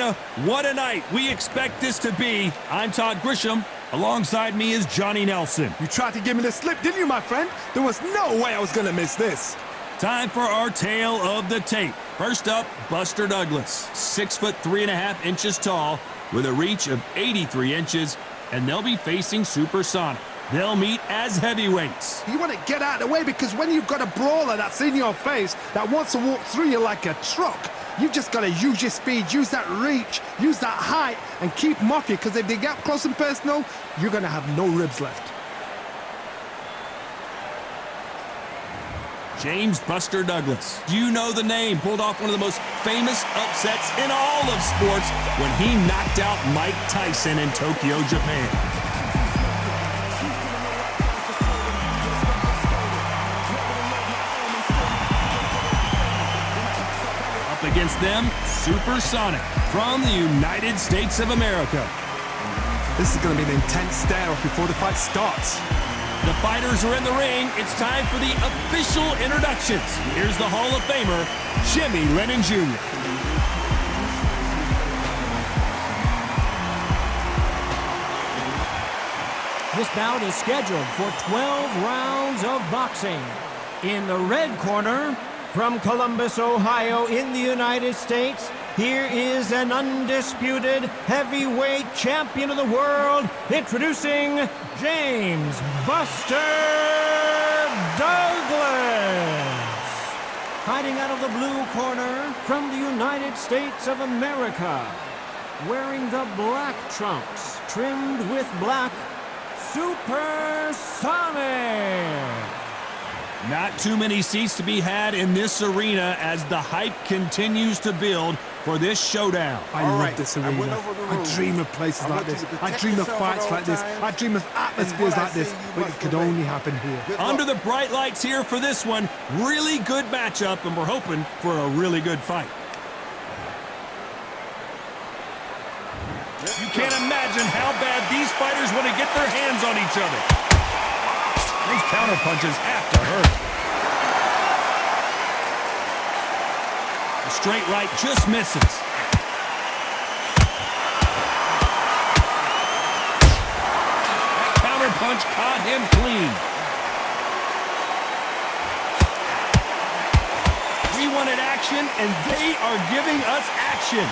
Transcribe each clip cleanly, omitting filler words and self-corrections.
Arena. What a night we expect this to be. I'm Todd Grisham. Alongside me is Johnny Nelson. You tried to give me the slip, didn't you, my friend? There was no way I was going to miss this. Time for our tale of the tape. First up, Buster Douglas, 6'3.5" tall, with a reach of 83 inches, and they'll be facing Supersonic. They'll meet as heavyweights. You want to get out of the way because when you've got a brawler that's in your face that wants to walk through you like a truck, you've just got to use your speed, use that reach, use that height, and keep mocking, because if they get up close and personal, you're going to have no ribs left. James Buster Douglas. You know the name. Pulled off one of the most famous upsets in all of sports when he knocked out Mike Tyson in Tokyo, Japan. Against them, Supersonic from the United States of America. This is going to be an intense stare-off before the fight starts. The fighters are in the ring. It's time for the official introductions. Here's the Hall of Famer, Jimmy Lennon Jr. This bout is scheduled for 12 rounds of boxing. In the red corner, from Columbus, Ohio, in the United States, here is an undisputed heavyweight champion of the world, introducing James Buster Douglas. Fighting out of the blue corner, from the United States of America, wearing the black trunks, trimmed with black, Supersonic. Not too many seats to be had in this arena as the hype continues to build for this showdown. I love this arena. I dream of places like this. I dream of fights like this. I dream of atmospheres like this, but it could only happen here. Under the bright lights here for this one, really good matchup, and we're hoping for a really good fight. You can't imagine how bad these fighters want to get their hands on each other. Those counter punches have to hurt. The straight right just misses. That counter punch caught him clean. We wanted action, and they are giving us action.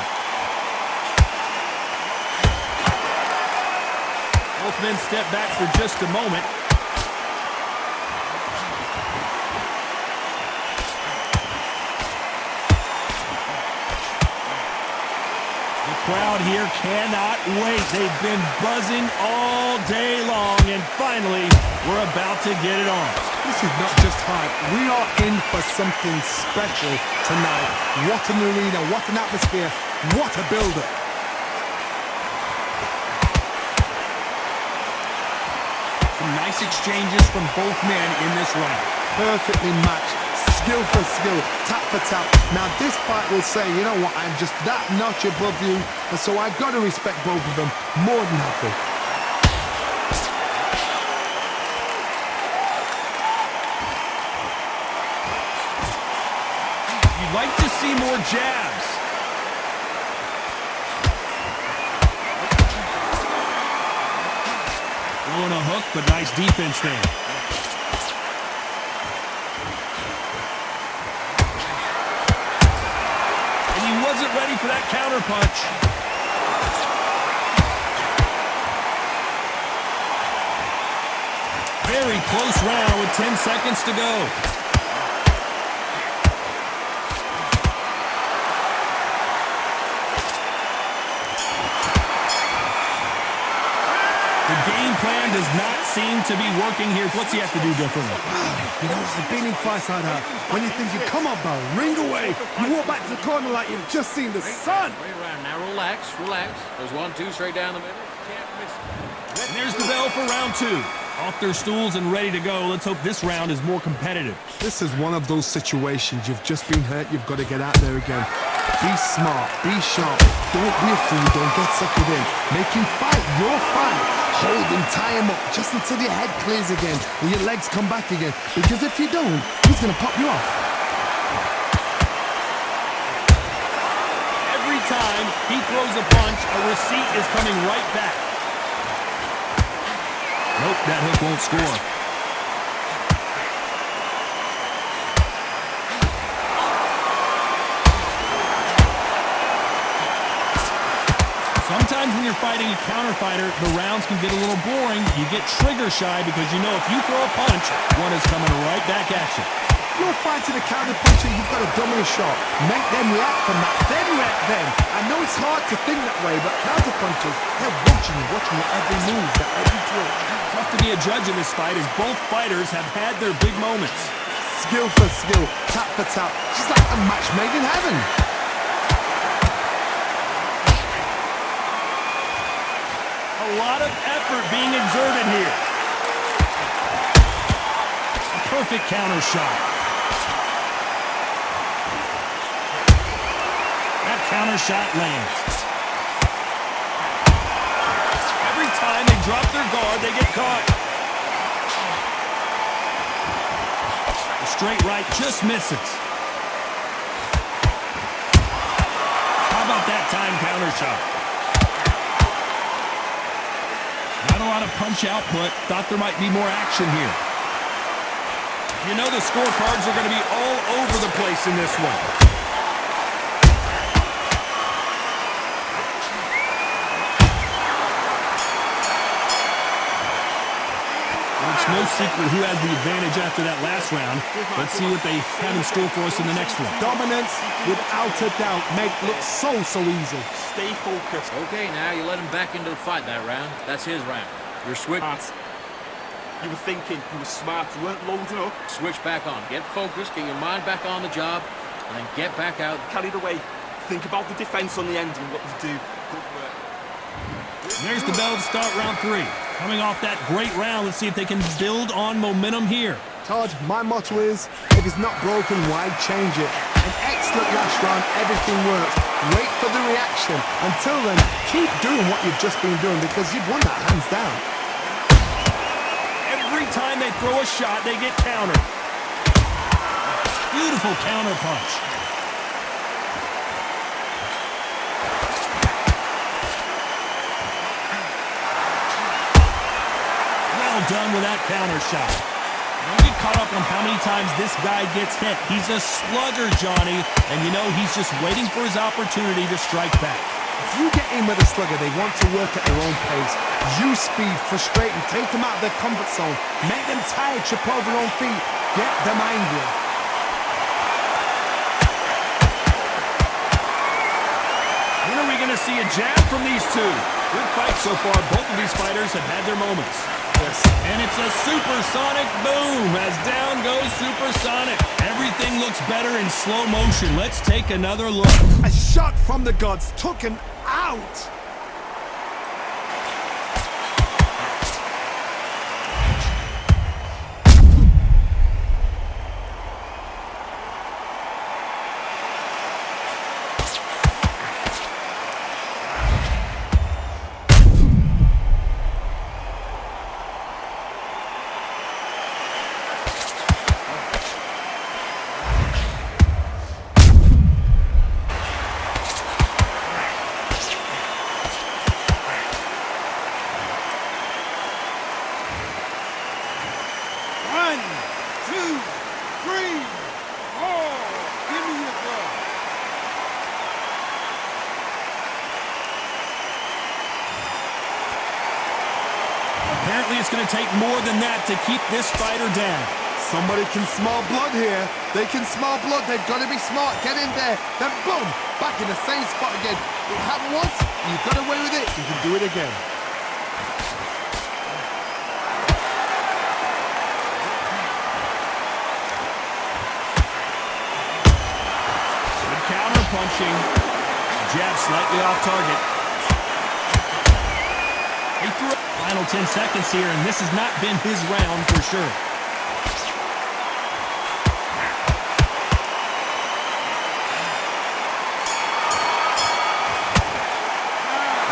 Both men step back for just a moment. Crowd here cannot wait. They've been buzzing all day long, and finally, we're about to get it on. This is not just hype. We are in for something special tonight. What an arena, what an atmosphere, what a build-up. Some nice exchanges from both men in this round. Perfectly matched. Skill for skill, tap for tap. Now this fight will say, you know what, I'm just that notch above you, and so I've got to respect both of them more than happy. You'd like to see more jabs. Throwing a hook, but nice defense there. Wasn't ready for that counter punch. Very close round with 10 seconds to go. The game plan does not seem to be working here. What's he have to do differently? You know, I've been in fights like that. When you're thinking, come on, Bo, ring away. You walk back to the corner like you've just seen the sun. Right around. Now relax, relax. There's 1, 2 straight down the middle. Can't miss it. And there's the bell for round 2. Off their stools and ready to go. Let's hope this round is more competitive. This is one of those situations. You've just been hurt. You've got to get out there again. Be smart. Be sharp. Don't be a fool. Don't get suckered in. Make him fight your fight. Hold him, tie him up, just until your head clears again and your legs come back again. Because if you don't, he's going to pop you off. Every time time he throws a punch, a receipt is coming right back. Nope, that hook won't score. Sometimes when you're fighting a counter fighter, the rounds can get a little boring. You get trigger shy because you know if you throw a punch, one is coming right back at you. You're fighting a counter puncher, you've got to dummy a shot. Make them react from that, then react then. I know it's hard to think that way, but counter punchers, they're watching your every move, their every twitch. Tough to be a judge in this fight as both fighters have had their big moments. Skill for skill, tap for tap, just like a match made in heaven. A lot of effort being exerted here. A perfect counter shot. That counter shot lands. Every time they drop their guard, they get caught. The straight right just misses. How about that time counter shot? Not a lot of punch output. Thought there might be more action here. You know the scorecards are going to be all over the place in this one. It's no secret who has the advantage after that last round. Let's see what they have in store for us in the next one. Dominance, without a doubt, make look so easy. Stay focused. Okay, now you let him back into the fight that round. That's his round. You're switch. You were thinking, you were smart, you weren't loading up. Switch back on. Get focused, get your mind back on the job, and then get back out. Carried away. Think about the defense on the end and what you do. Good work. There's the bell to start round 3. Coming off that great round, let's see if they can build on momentum here. Todd, my motto is, if it's not broken, why change it? An excellent last round, everything works. Wait for the reaction. Until then, keep doing what you've just been doing because you've won that hands down. Every time they throw a shot, they get countered. Beautiful counter punch. Well done with that counter shot. Don't get caught up on how many times this guy gets hit. He's a slugger, Johnny, and you know he's just waiting for his opportunity to strike back. If you get in with a slugger, they want to work at their own pace. Use speed, frustrate them, take them out of their comfort zone, make them tired, trip over their own feet, get them angry. When are we going to see a jab from these two? Good fight so far. Both of these fighters have had their moments. Yes. And it's a supersonic boom as down goes Supersonic. Everything looks better in slow motion. Let's take another look. A shot from the gods took him out. Apparently it's going to take more than that to keep this fighter down. Somebody can smell blood here. They can smell blood. They've got to be smart. Get in there. Then boom, back in the same spot again. It happened once. You got away with it. You can do it again. Good counter punching. Jab slightly off target. He threw it. Final 10 seconds here, and this has not been his round for sure.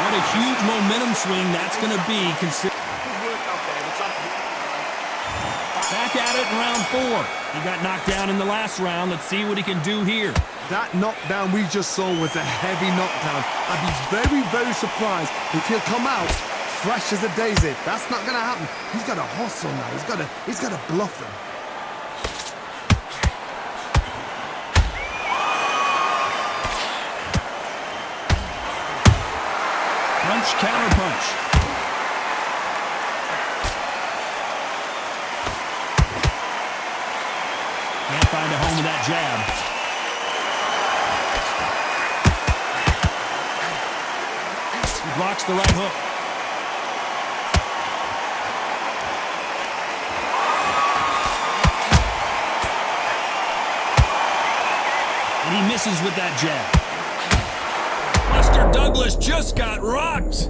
What a huge momentum swing that's going to be. Good work out there. Back back at it in round 4. He got knocked down in the last round. Let's see what he can do here. That knockdown we just saw was a heavy knockdown. I'd be very, very surprised if he'll come out fresh as a daisy. That's not going to happen. He's got to hustle now. He's got to bluff them. Punch, counter punch. Can't find a home with that jab. He blocks the right hook. And he misses with that jab. Buster Douglas just got rocked.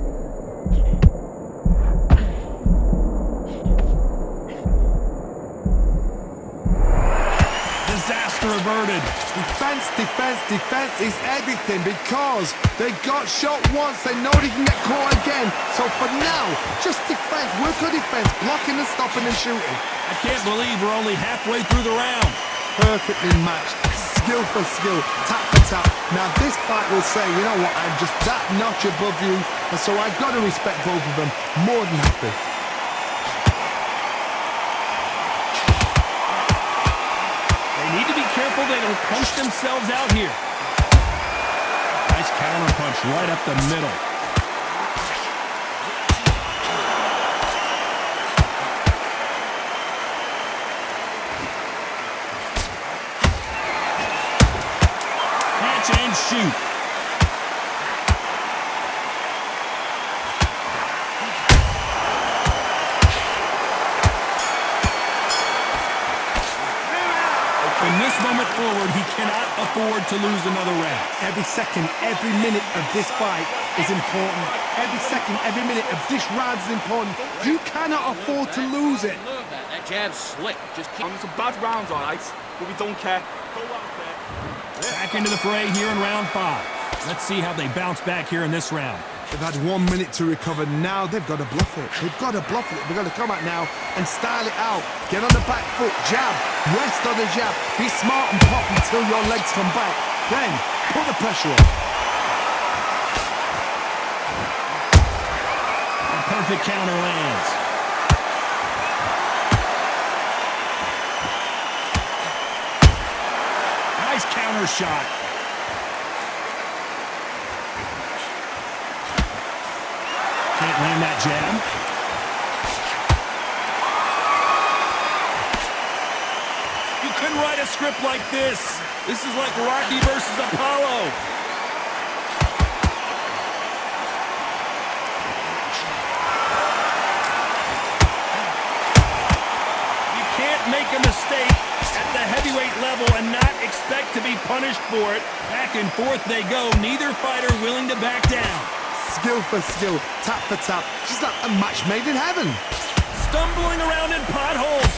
Disaster averted. Defense is everything because they got shot once. They know they can get caught again. So for now, just defense. Work on defense. Blocking and stopping and shooting. I can't believe we're only halfway through the round. Perfectly matched. Skill for skill, tap for tap. Now this fight will say, you know what, I'm just that notch above you, and so I've got to respect both of them. More than happy. They need to be careful they don't punch themselves out here. Nice counter punch right up the middle. And shoot. From this moment forward, he cannot afford to lose another round. Every second, every minute of this fight is important. Every second, every minute of this round is important. You cannot afford to lose it. Love that. That jab's slick. Just keep... Some bad rounds, all right, but we don't care. Go out there. Back into the fray here in round 5. Let's see how they bounce back here in this round. They've had 1 minute to recover. Now they've got to bluff it. They've got to bluff it. They've got to come out now and style it out. Get on the back foot, jab, rest on the jab. Be smart and pop until your legs come back. Then put the pressure on. A perfect counter lands. Nice counter shot. Can't land that jab. You couldn't write a script like this. This is like Rocky versus Apollo. You can't make a mistake at the heavyweight level and not expect to be punished for it. Back and forth they go. Neither fighter willing to back down. Skill for skill, tap for tap. She's like a match made in heaven. Stumbling around in potholes.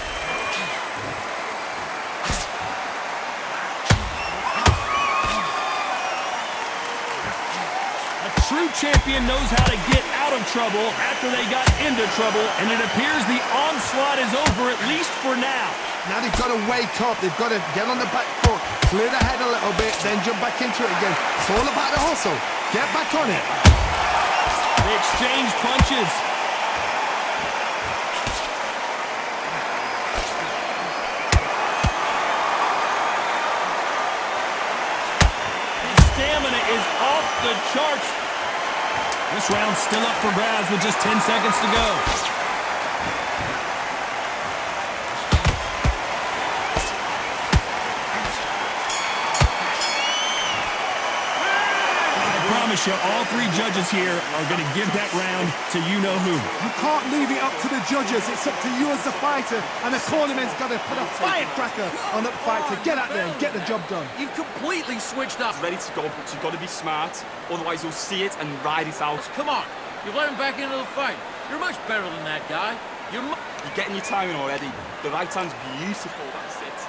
A true champion knows how to get out of trouble after they got into trouble, and it appears the onslaught is over, at least for now. Now they've got to wake up. They've got to get on the back foot, clear the head a little bit, then jump back into it again. It's all about the hustle. Get back on it. They exchange punches. His stamina is off the charts. This round's still up for grabs with just 10 seconds to go. I promise you, all 3 judges here are going to give that round to you-know-who. You can't leave it up to the judges. It's up to you as the fighter, and the cornerman's got to put a firecracker on that fight to get out there and get the job done. You've completely switched up. Ready to go, but you've got to be smart. Otherwise, you'll see it and ride it out. Come on. You've let him back into the fight. You're much better than that guy. You're getting your timing already. The right hand's beautiful. That's it.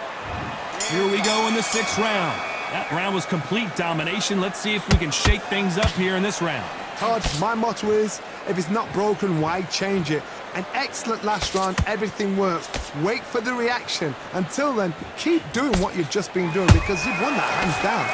Here we go in the 6th round. That round was complete domination. Let's see if we can shake things up here in this round. Todd, my motto is, if it's not broken, why change it? An excellent last round, everything works. Wait for the reaction. Until then, keep doing what you've just been doing because you've won that hands down.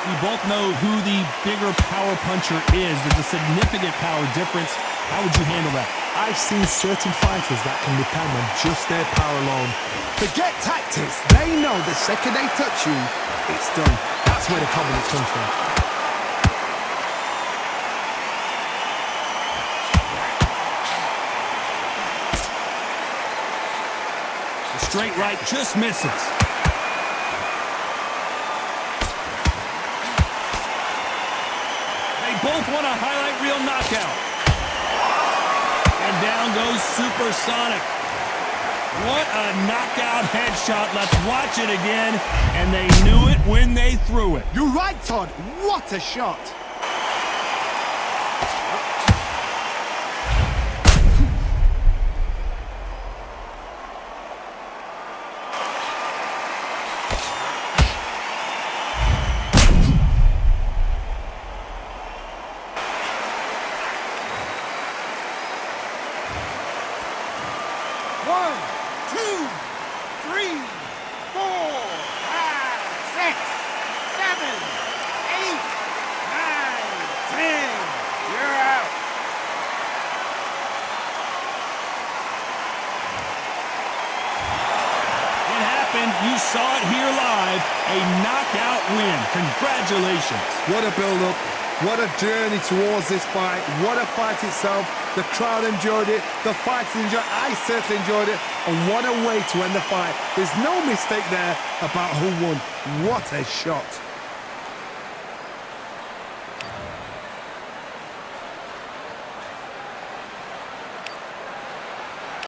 We both know who the bigger power puncher is. There's a significant power difference. How would you handle that? I've seen certain fighters that can depend on just their power alone. Forget tactics. They know the second they touch you, it's done. That's where the confidence comes from. The straight right just misses. They both want a highlight reel knockout. And down goes Supersonic. What a knockout headshot. Let's watch it again. And they knew it when they threw it. You're right, Todd. What a shot. You saw it here live, a knockout win. Congratulations. What a build-up. What a journey towards this fight. What a fight itself. The crowd enjoyed it. The fighters enjoyed it. I certainly enjoyed it. And what a way to end the fight. There's no mistake there about who won. What a shot.